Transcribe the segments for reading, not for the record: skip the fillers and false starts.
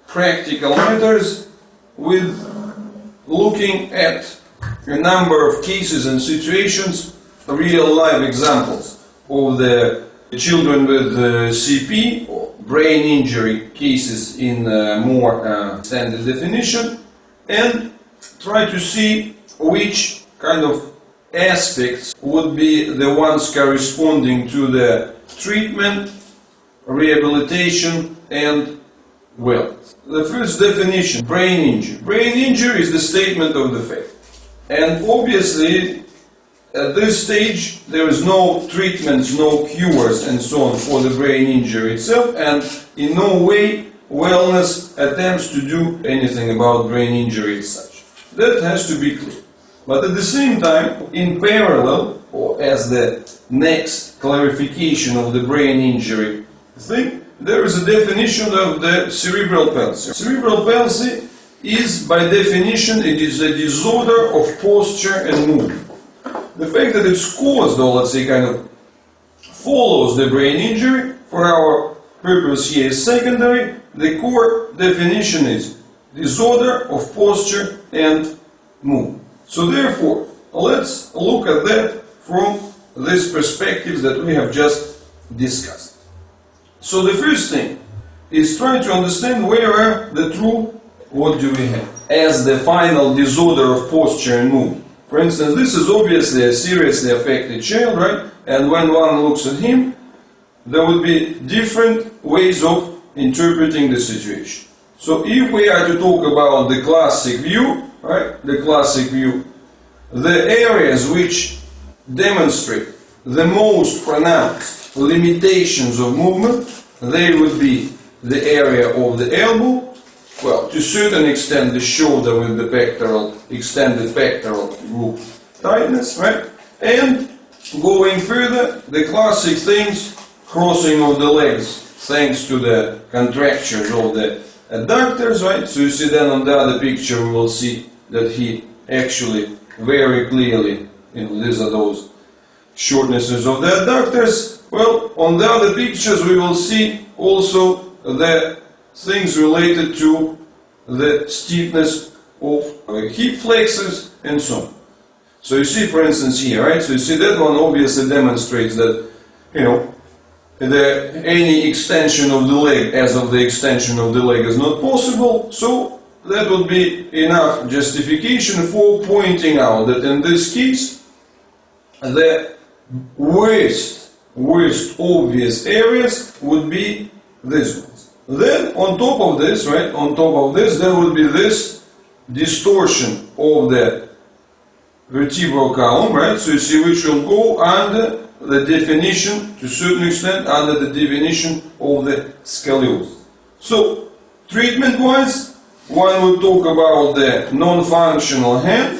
practical matters with looking at a number of cases and situations, real life examples of the children with CP or brain injury cases in more standard definition, and try to see which kind of aspects would be the ones corresponding to the treatment, rehabilitation and wellness. The first definition, brain injury. Brain injury is the statement of the fact. And obviously at this stage there is no treatments, no cures and so on for the brain injury itself, and in no way wellness attempts to do anything about brain injury as such. That has to be clear. But at the same time, in parallel, or as the next clarification of the brain injury thing, there is a definition of the cerebral palsy. Cerebral palsy is, by definition, it is a disorder of posture and movement. The fact that it's caused, or let's say kind of follows the brain injury, for our purpose here is secondary. The core definition is disorder of posture and movement. So therefore, let's look at that from this perspective that we have just discussed. So the first thing is try to understand where are the true, what do we have as the final disorder of posture and movement. For instance, this is obviously a seriously affected child, right? And when one looks at him, there would be different ways of interpreting the situation. So if we are to talk about the classic view, right? The classic view, the areas which demonstrate the most pronounced limitations of movement, they would be the area of the elbow, well, to a certain extent the shoulder with the pectoral, extended pectoral group tightness, right? And going further, the classic things, crossing of the legs, thanks to the contractures of the adductors, right? So you see then on the other picture we will see that he actually very clearly, these are those shortnesses of the adductors. Well, on the other pictures we will see also the things related to the stiffness of hip flexors and so on. So you see, for instance, here, right? So you see that one obviously demonstrates that, any extension of the leg as of the extension of the leg is not possible. So that would be enough justification for pointing out that in this case, the worst obvious areas would be these ones. Then on top of this, right, on top of this, there would be this distortion of the vertebral column, right? So you see, which will go under the definition, to a certain extent, under the definition of the scoliosis. So treatment-wise, one would talk about the non-functional hand,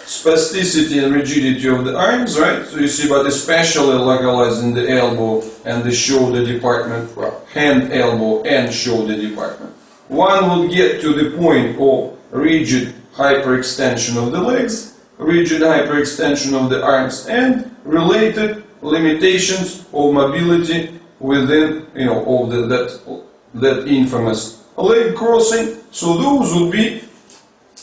spasticity and rigidity of the arms, right? So you see, but especially localized in the elbow and the shoulder department, well, hand, elbow and shoulder department. One would get to the point of rigid hyperextension of the legs, rigid hyperextension of the arms, and related limitations of mobility within, of that infamous leg crossing. So those would be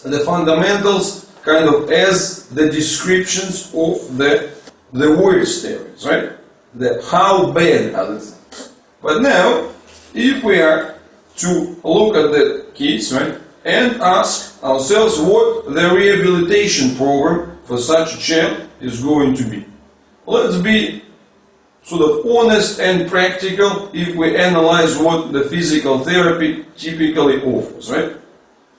the fundamentals, kind of as the descriptions of the worst areas, right? The how bad are the things. But now, if we are to look at the case, right, and ask ourselves what the rehabilitation program for such a child is going to be. Let's be sort of honest and practical if we analyze what the physical therapy typically offers, right?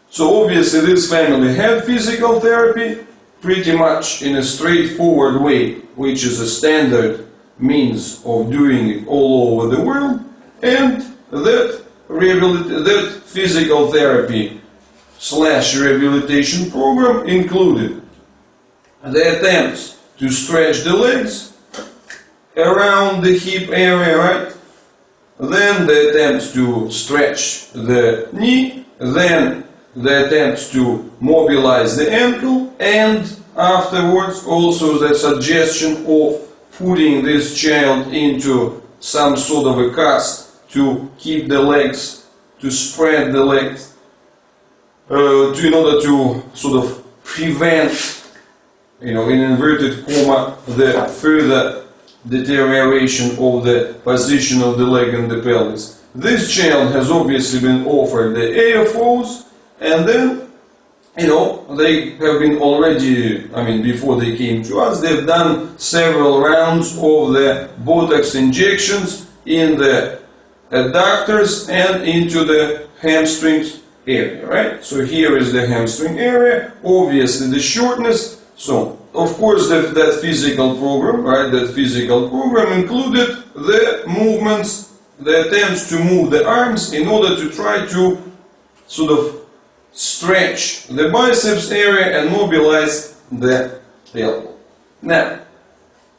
So obviously this family had physical therapy pretty much in a straightforward way, which is a standard means of doing it all over the world, and that physical therapy / rehabilitation program included the attempts to stretch the legs around the hip area, right? Then the attempts to stretch the knee, then the attempts to mobilize the ankle, and afterwards also the suggestion of putting this child into some sort of a cast to keep the legs to spread the legs in order to sort of prevent, in inverted comma, the further deterioration of the position of the leg and the pelvis. This child has obviously been offered the AFOs, and then, they have been already, before they came to us, they've done several rounds of the Botox injections in the adductors and into the hamstrings area, right? So here is the hamstring area, obviously the shortness. So, of course, that physical program, right, that physical program included the movements, the attempts to move the arms in order to try to sort of stretch the biceps area and mobilize the elbow. Now,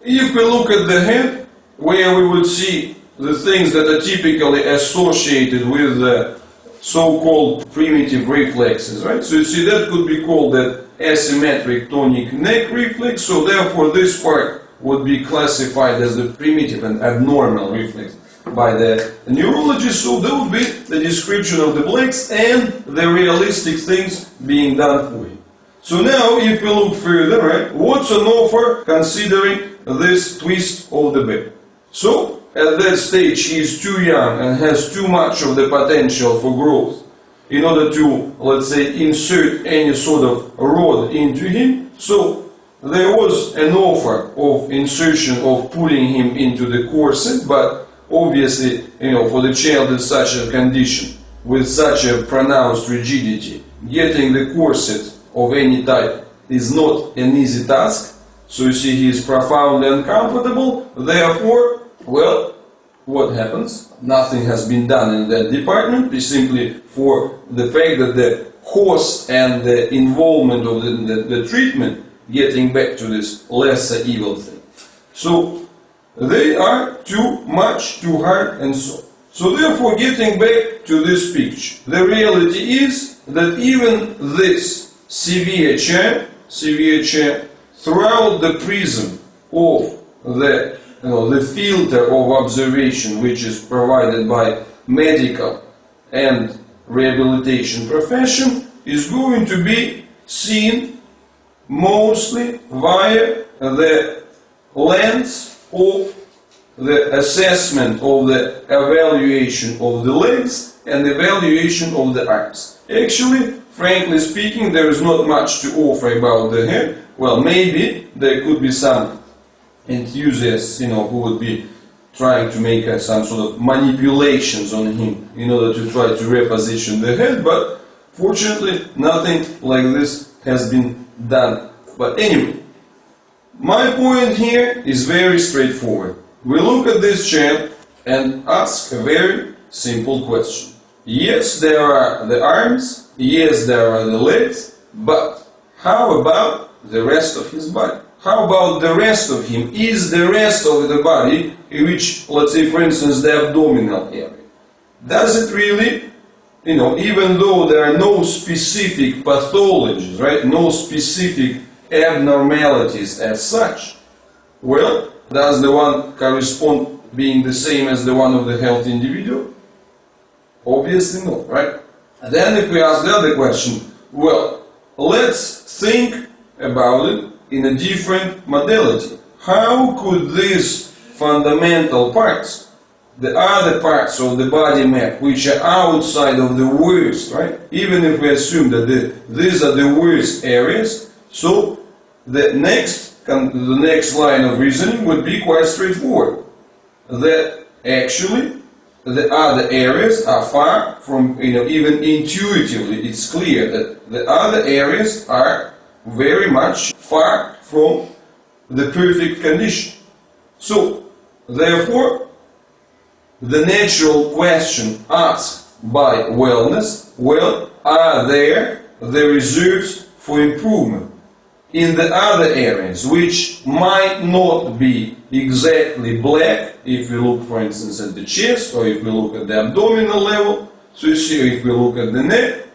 if we look at the head, where we would see the things that are typically associated with the so-called primitive reflexes, right? So you see that could be called the asymmetric tonic neck reflex, so therefore this part would be classified as the primitive and abnormal reflex by the neurologist. So that would be the description of the blacks and the realistic things being done for him. So now if we look further, right, what's on offer considering this twist of the back? So at that stage he is too young and has too much of the potential for growth in order to, let's say, insert any sort of rod into him. So there was an offer of insertion of putting him into the corset, but obviously, for the child in such a condition, with such a pronounced rigidity, getting the corset of any type is not an easy task. So you see he is profoundly uncomfortable. Therefore, well, what happens? Nothing has been done in that department, simply for the fact that the cost and the involvement of the treatment, getting back to this lesser evil thing. So they are too much, too hard, and so. So therefore, getting back to this picture, the reality is that even this severe chair, throughout the prism of the filter of observation which is provided by medical and rehabilitation profession, is going to be seen mostly via the lens of the assessment of the evaluation of the legs and evaluation of the arms. Actually, frankly speaking, there is not much to offer about the head. Well, maybe there could be some enthusiasts, who would be trying to make some sort of manipulations on him in order to try to reposition the head, but fortunately nothing like this has been done. But anyway, my point here is very straightforward. We look at this child and ask a very simple question. Yes, there are the arms, yes, there are the legs, but how about the rest of his body? How about the rest of him? Is the rest of the body, in which, let's say, for instance, the abdominal area, does it really, even though there are no specific pathologies, right, no specific abnormalities as such, well, does the one correspond being the same as the one of the healthy individual? Obviously not, right? Then if we ask the other question, well, let's think about it in a different modality. How could these fundamental parts, the other parts of the body map, which are outside of the worst, right? Even if we assume that these are the worst areas, so the next line of reasoning would be quite straightforward. That actually the other areas are far from, even intuitively, it's clear that the other areas are very much far from the perfect condition. So, therefore, the natural question asked by wellness, well, are there the reserves for improvement in the other areas, which might not be exactly black, if we look, for instance, at the chest, or if we look at the abdominal level. So you see, if we look at the neck,